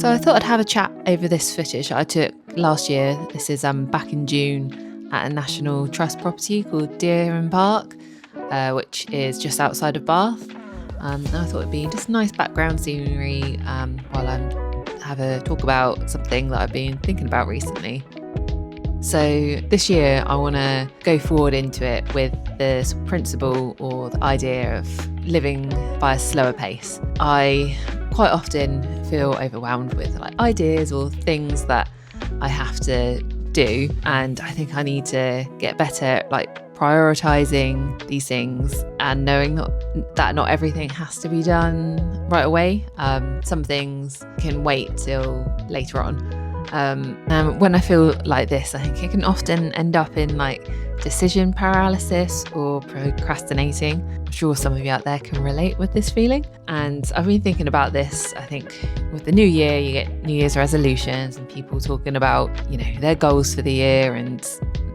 So I thought I'd have a chat over this footage I took last year. This is back in June at a National Trust property called Deer Park, which is just outside of Bath. And I thought it'd be just nice background scenery while I have a talk about something that I've been thinking about recently. So this year I want to go forward into it with this principle or the idea of living by a slower pace. I quite often feel overwhelmed with ideas or things that I have to do, and I think I need to get better at prioritizing these things and knowing that not everything has to be done right away. Some things can wait till later on. And when I feel like this, I think it can often end up in decision paralysis or procrastinating. I'm sure some of you out there can relate with this feeling. And I've been thinking about this. I think with the new year, you get New Year's resolutions and people talking about, their goals for the year and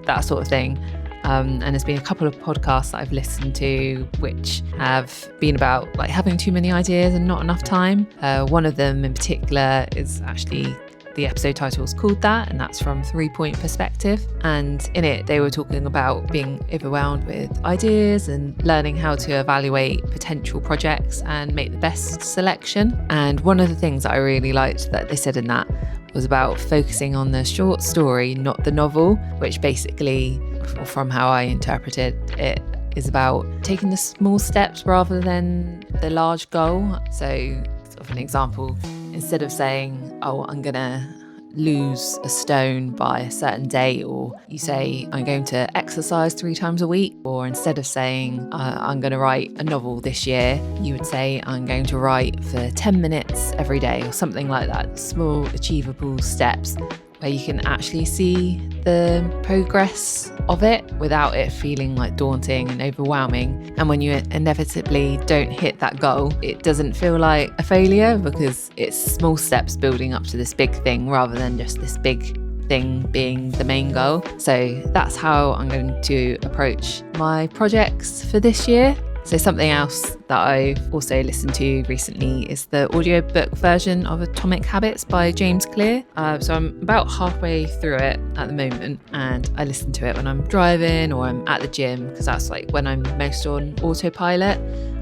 that sort of thing. And there's been a couple of podcasts that I've listened to which have been about having too many ideas and not enough time. One of them in particular is actually, the episode title is called that, and that's from 3 Point Perspective. And in it, they were talking about being overwhelmed with ideas and learning how to evaluate potential projects and make the best selection. And one of the things that I really liked that they said in that was about focusing on the short story, not the novel, which basically, from how I interpreted it, is about taking the small steps rather than the large goal. So, sort of an example, instead of saying, I'm going to lose a stone by a certain date, or you say, I'm going to exercise 3 times a week, or instead of saying, I'm going to write a novel this year, you would say, I'm going to write for 10 minutes every day, or something like that. Small, achievable steps where you can actually see the progress of it without it feeling daunting and overwhelming. And when you inevitably don't hit that goal, it doesn't feel like a failure because it's small steps building up to this big thing rather than just this big thing being the main goal. So that's how I'm going to approach my projects for this year. So something else that I've also listened to recently is the audiobook version of Atomic Habits by James Clear. So I'm about halfway through it at the moment, and I listen to it when I'm driving or I'm at the gym, because that's when I'm most on autopilot.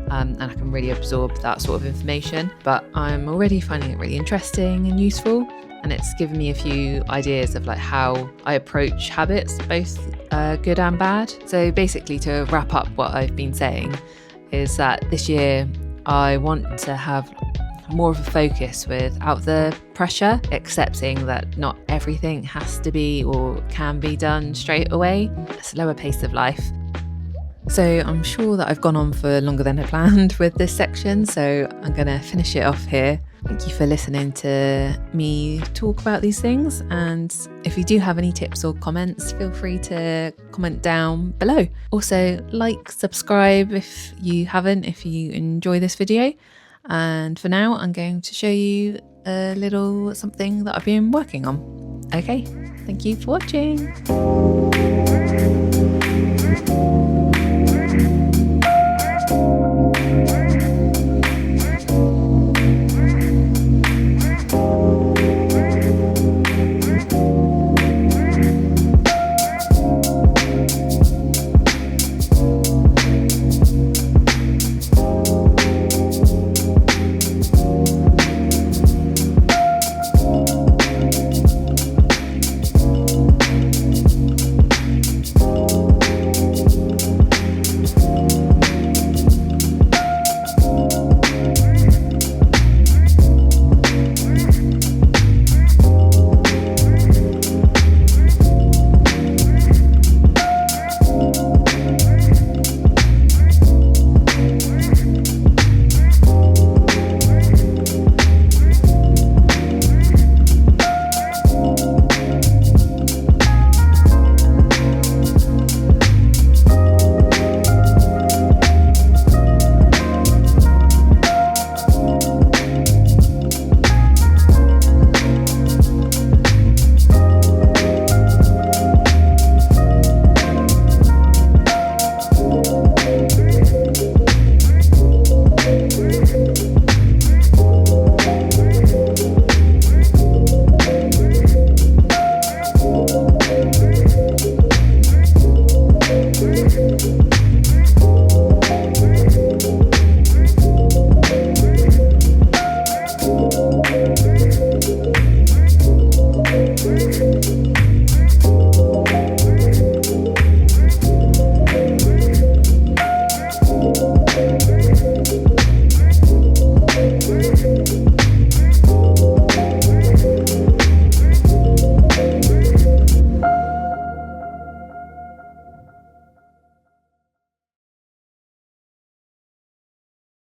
And I can really absorb that sort of information. But I'm already finding it really interesting and useful. And it's given me a few ideas of how I approach habits, both good and bad. So basically, to wrap up what I've been saying, is that this year I want to have more of a focus without the pressure, accepting that not everything has to be or can be done straight away, a slower pace of life. So I'm sure that I've gone on for longer than I planned with this section, so I'm going to finish it off here. Thank you for listening to me talk about these things, and if you do have any tips or comments, feel free to comment down below. Also, subscribe if you haven't, if you enjoy this video. And for now, I'm going to show you a little something that I've been working on. Okay, thank you for watching.